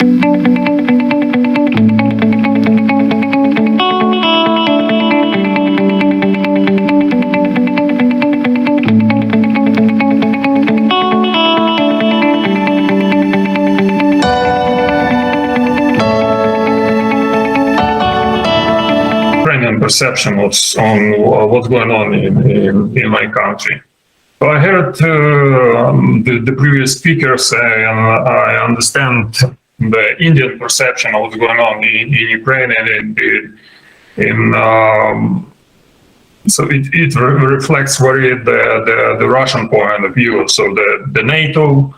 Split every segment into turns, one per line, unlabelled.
Perception on what's going on in my country. So I heard the previous speakers, and I understand the Indian perception of what's going on in Ukraine, and so it reflects very the Russian point of view. So the NATO.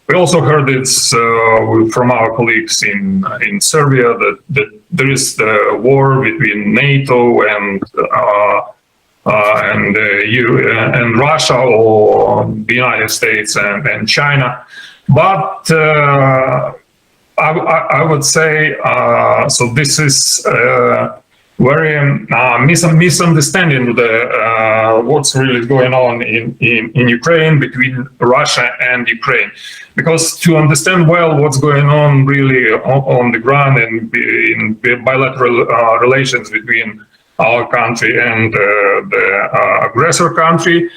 We also heard this from our colleagues in Serbia that there is the war between NATO and Russia, or the United States and China. But I would say so. This is very misunderstanding what's really going on in Ukraine between Russia and Ukraine. Because to understand well what's going on really on the ground and in bilateral relations between our country and the aggressor country,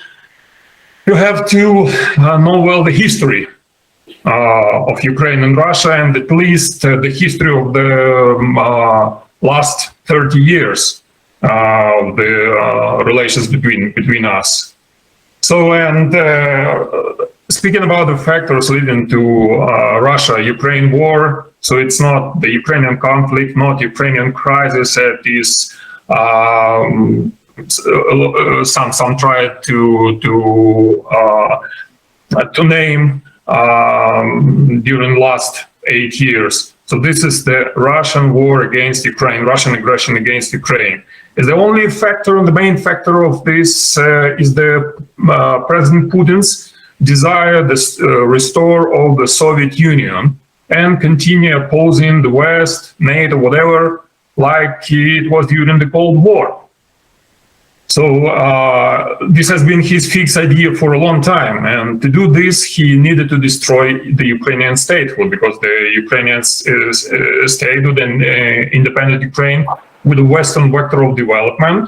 you have to know well the history of Ukraine and Russia, and at least the history of the last 30 years of the relations between us. So, and speaking about the factors leading to Russia-Ukraine war, so it's not the Ukrainian conflict, not Ukrainian crisis, it is some try to name during last 8 years. So this is the Russian war against Ukraine, Russian aggression against Ukraine. Is the only factor, the main factor of this is the President Putin's desire to restore all the Soviet Union and continue opposing the West, NATO, whatever, like it was during the Cold War. So this has been his fixed idea for a long time, and to do this, he needed to destroy the Ukrainian statehood, because the Ukrainian statehood and independent Ukraine, with the Western vector of development,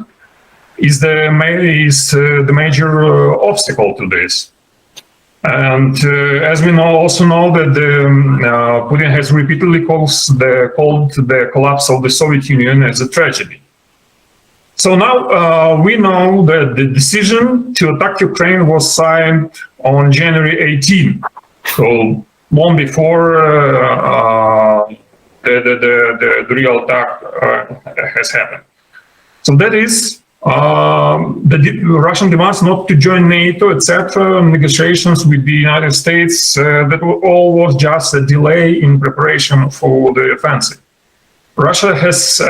is the major obstacle to this. And as we also know that Putin has repeatedly called the collapse of the Soviet Union as a tragedy. So now we know that the decision to attack Ukraine was signed on January 18, so long before the real attack has happened. So that is the Russian demands not to join NATO, etc., negotiations with the United States, that all was just a delay in preparation for the offensive. Russia has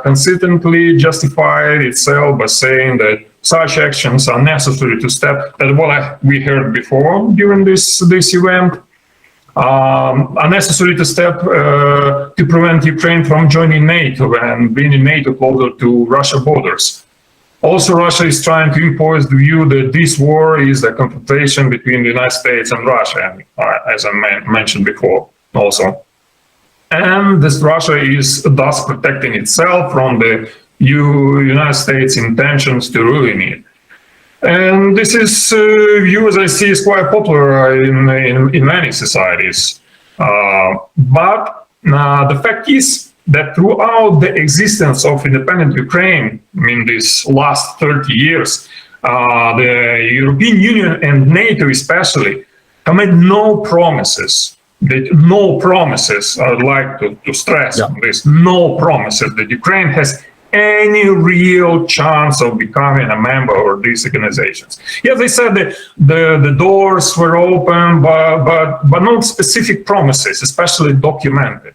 consistently justified itself by saying that such actions are necessary to step, and what we heard before during this event, are necessary to step to prevent Ukraine from joining NATO and bringing NATO closer to Russia borders. Also, Russia is trying to impose the view that this war is a confrontation between the United States and Russia, as I mentioned before also. And this Russia is thus protecting itself from the United States' intentions to ruin it. And this is view, as I see, is quite popular in many societies. But the fact is that throughout the existence of independent Ukraine, I mean, these last 30 years, the European Union and NATO especially have made no promises. No promises, I'd like to stress this, no promises that Ukraine has any real chance of becoming a member of these organizations. Yes, they said that the doors were open, but no specific promises, especially documented.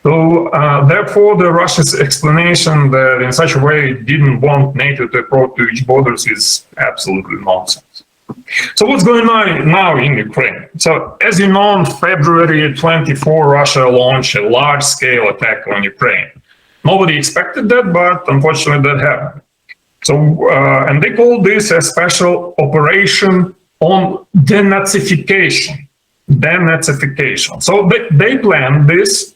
So therefore, the Russia's explanation that in such a way it didn't want NATO to approach to each borders is absolutely nonsense. So what's going on now in Ukraine? So as you know, on February 24, Russia launched a large-scale attack on Ukraine. Nobody expected that, but unfortunately that happened. So, and they call this a special operation on denazification. So they planned this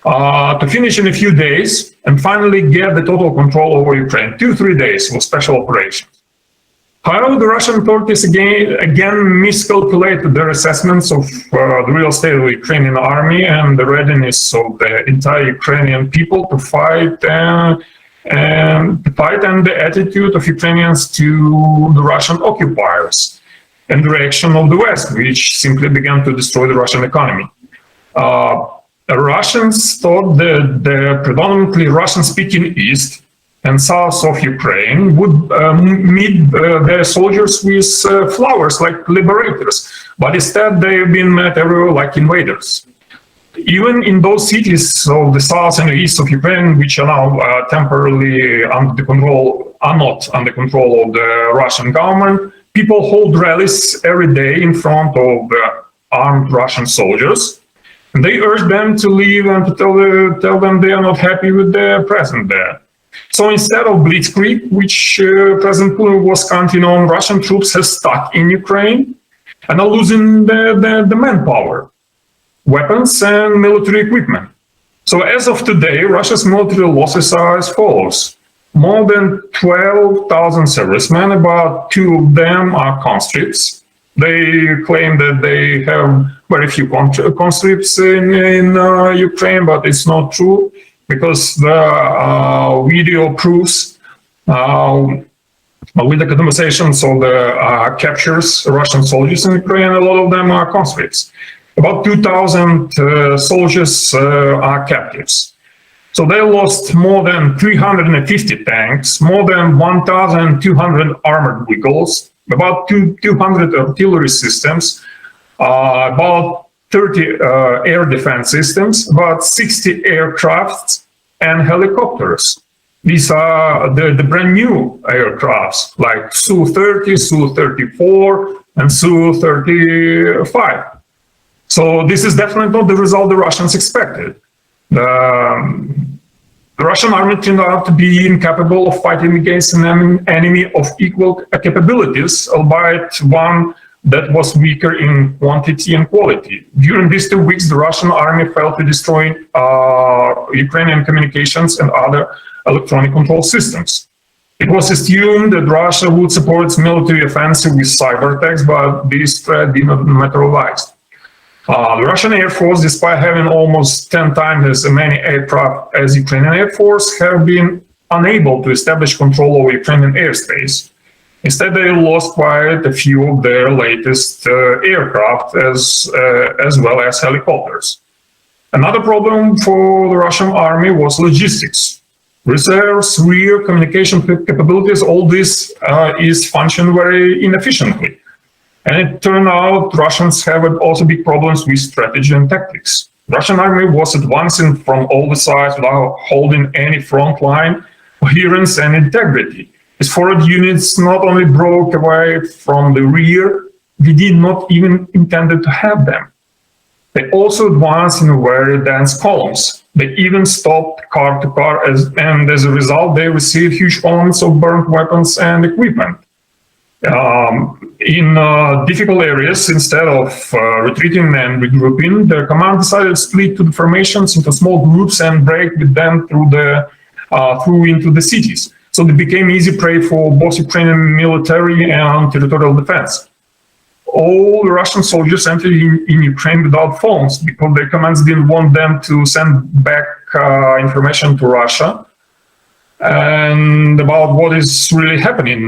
to finish in a few days and finally get the total control over Ukraine. 2-3 days was special operations. However, the Russian authorities again miscalculated their assessments of the real state of the Ukrainian army and the readiness of the entire Ukrainian people to fight, and the attitude of Ukrainians to the Russian occupiers and the reaction of the West, which simply began to destroy the Russian economy. The Russians thought that the predominantly Russian-speaking East and south of Ukraine would meet their soldiers with flowers like liberators, but instead they've been met everywhere like invaders. Even in those cities of the south and the east of Ukraine, which are now temporarily under the control, are not under control of the Russian government, people hold rallies every day in front of the armed Russian soldiers. And they urge them to leave and to tell them they are not happy with their presence there. So instead of blitzkrieg, which President Putin was counting on, Russian troops have stuck in Ukraine and are losing the manpower, weapons and military equipment. So as of today, Russia's military losses are as follows. More than 12,000 servicemen, about 2 of them are conscripts. They claim that they have very few conscripts in Ukraine, but it's not true, because the video proves with the conversations of the captures Russian soldiers in Ukraine, a lot of them are conscripts. About 2,000 soldiers are captives. So they lost more than 350 tanks, more than 1,200 armored vehicles, about 200 artillery systems, about 30 air defense systems, about 60 aircrafts and helicopters. These are the brand new aircrafts like Su-30, Su-34, and Su-35. So this is definitely not the result the Russians expected. The Russian army turned out to be incapable of fighting against an enemy of equal capabilities, albeit one that was weaker in quantity and quality. During these 2 weeks, the Russian army failed to destroy Ukrainian communications and other electronic control systems. It was assumed that Russia would support its military offensive with cyber attacks, but this threat did not materialize. The Russian Air Force, despite having almost 10 times as many aircraft as Ukrainian Air Force, have been unable to establish control over Ukrainian airspace. Instead, they lost quite a few of their latest aircraft, as well as helicopters. Another problem for the Russian army was logistics. Reserves, rear communication capabilities, all this is functioning very inefficiently. And it turned out Russians have also big problems with strategy and tactics. Russian army was advancing from all the sides without holding any front line, coherence and integrity. Its forward units not only broke away from the rear, they did not even intended to have them. They also advanced in very dense columns. They even stopped car to car, and as a result, they received huge amounts of burnt weapons and equipment. In difficult areas, instead of retreating and regrouping, the command decided to split to the formations into small groups and break with them through into the cities. So they became easy prey for both Ukrainian military and territorial defense. All the Russian soldiers entered in Ukraine without phones because their commands didn't want them to send back information to Russia and about what is really happening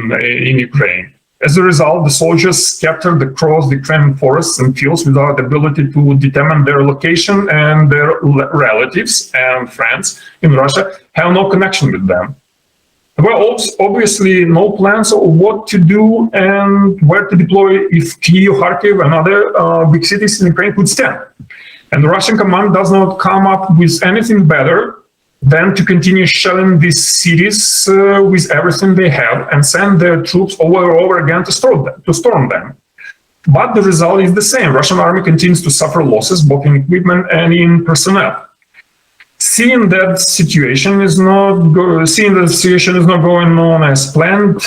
in Ukraine. As a result, the soldiers scattered across the Ukrainian forests and fields without the ability to determine their location, and their relatives and friends in Russia have no connection with them. There were obviously no plans of what to do and where to deploy if Kyiv, Kharkiv, and other big cities in Ukraine could stand. And the Russian command does not come up with anything better than to continue shelling these cities with everything they have and send their troops over and over again to storm them. But the result is the same. Russian army continues to suffer losses both in equipment and in personnel. Seeing that the situation is not going on as planned,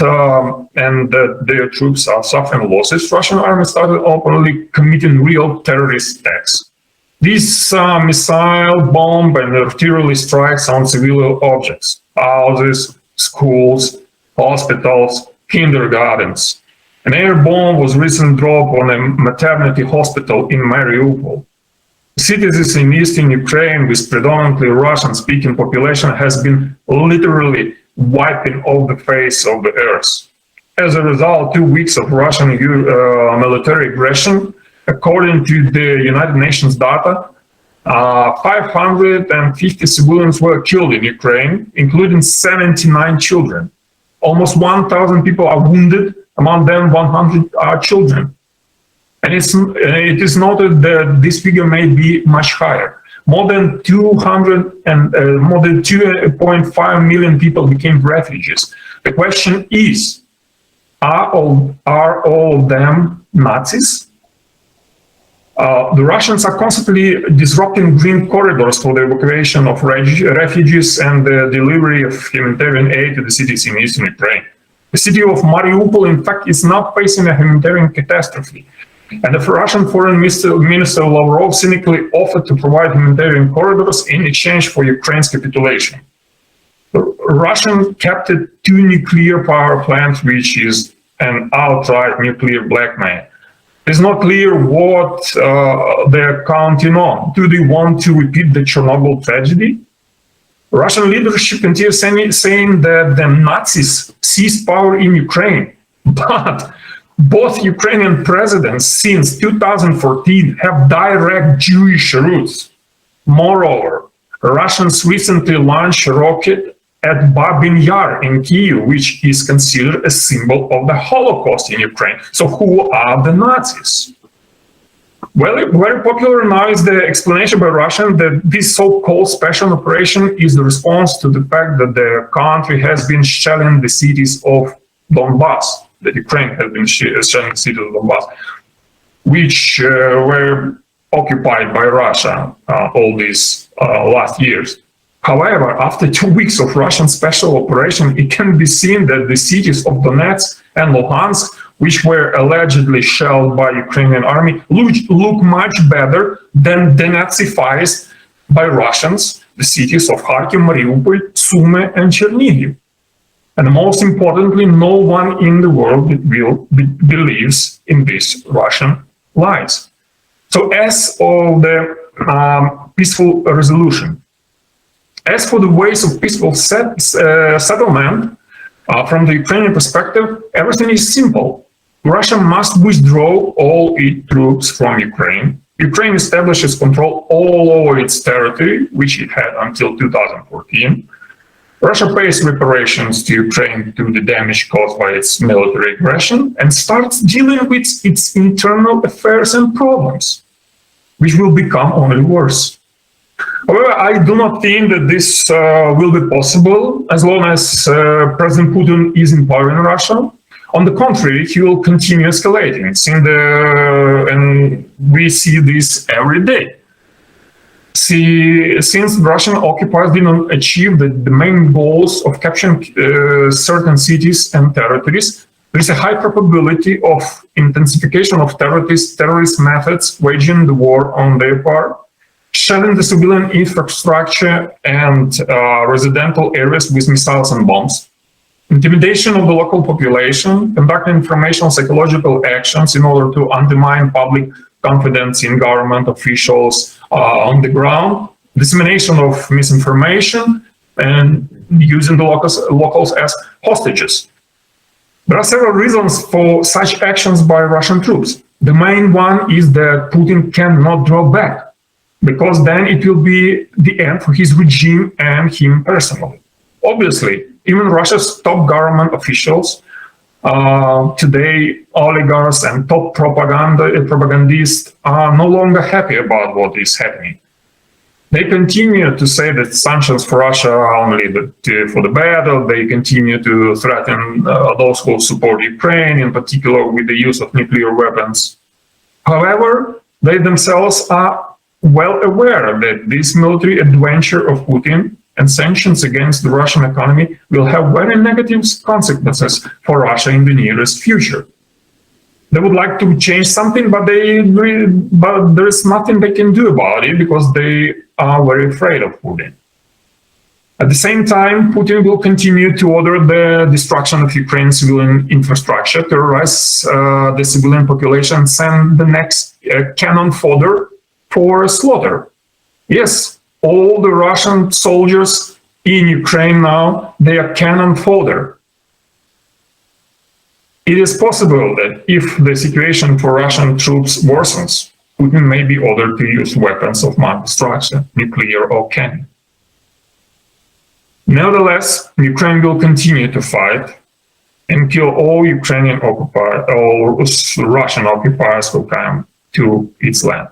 and that their troops are suffering losses, Russian army started openly committing real terrorist attacks. These missile, bomb, and artillery strikes on civilian objects, houses, schools, hospitals, kindergartens. An air bomb was recently dropped on a maternity hospital in Mariupol. Cities in eastern Ukraine with predominantly Russian-speaking population has been literally wiping off the face of the earth. As a result, 2 weeks of Russian military aggression, according to the United Nations data, 550 civilians were killed in Ukraine, including 79 children. Almost 1,000 people are wounded, among them 100 are children. And it is noted that this figure may be much higher. More than 2.5 million people became refugees. The question is, are all of them Nazis? The Russians are constantly disrupting green corridors for the evacuation of refugees and the delivery of humanitarian aid to the cities in eastern Ukraine. The city of Mariupol, in fact, is now facing a humanitarian catastrophe. And the Russian Foreign Minister Lavrov cynically offered to provide humanitarian corridors in exchange for Ukraine's capitulation. The Russian kept 2 nuclear power plants, which is an outright nuclear blackmail. It's not clear what they're counting on. Do they want to repeat the Chernobyl tragedy? Russian leadership continues saying that the Nazis seized power in Ukraine, but both Ukrainian presidents since 2014 have direct Jewish roots. Moreover, Russians recently launched a rocket at Babin Yar in Kyiv, which is considered a symbol of the Holocaust in Ukraine. So who are the Nazis? Well, very popular now is the explanation by Russia that this so-called special operation is the response to the fact that the country has been shelling the cities of Donbass, that Ukraine has been shelling the cities of Donbass, which were occupied by Russia all these last years. However, after 2 weeks of Russian special operation, it can be seen that the cities of Donetsk and Luhansk, which were allegedly shelled by Ukrainian army, look much better than denazified by Russians, the cities of Kharkiv, Mariupol, Sumy, and Chernihiv. And most importantly, no one in the world believes in these Russian lies. So as of the peaceful resolution, as for the ways of peaceful settlement, from the Ukrainian perspective, everything is simple. Russia must withdraw all its troops from Ukraine. Ukraine establishes control all over its territory, which it had until 2014. Russia pays reparations to Ukraine to the damage caused by its military aggression and starts dealing with its internal affairs and problems, which will become only worse. However, I do not think that this will be possible as long as President Putin is in power in Russia. On the contrary, he will continue escalating, and we see this every day. Since Russian occupiers did not achieve the main goals of capturing certain cities and territories, there is a high probability of intensification of terrorist methods waging the war on their part, shelling the civilian infrastructure and residential areas with missiles and bombs, intimidation of the local population, conducting informational psychological actions in order to undermine public confidence in government officials on the ground, dissemination of misinformation, and using the locals as hostages. There are several reasons for such actions by Russian troops. The main one is that Putin cannot draw back, because then it will be the end for his regime and him personally. Obviously, even Russia's top government officials, today oligarchs and top propagandists are no longer happy about what is happening. They continue to say that sanctions for Russia are only for the battle. They continue to threaten those who support Ukraine, in particular with the use of nuclear weapons. However, they themselves are well aware that this military adventure of Putin and sanctions against the Russian economy will have very negative consequences for Russia in the nearest future. they would like to change something, but there is nothing they can do about it because they are very afraid of Putin. At the same time, Putin will continue to order the destruction of Ukraine's civilian infrastructure, terrorize the civilian population, send the next cannon fodder for slaughter. Yes, all the Russian soldiers in Ukraine now, they are cannon fodder. It is possible that if the situation for Russian troops worsens, Putin may be ordered to use weapons of mass destruction, nuclear or chemical. Nevertheless, Ukraine will continue to fight and kill all Russian occupiers who come to its land.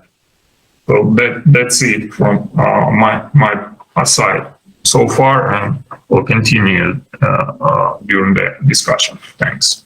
So that's it from my side so far, and we'll continue during the discussion. Thanks.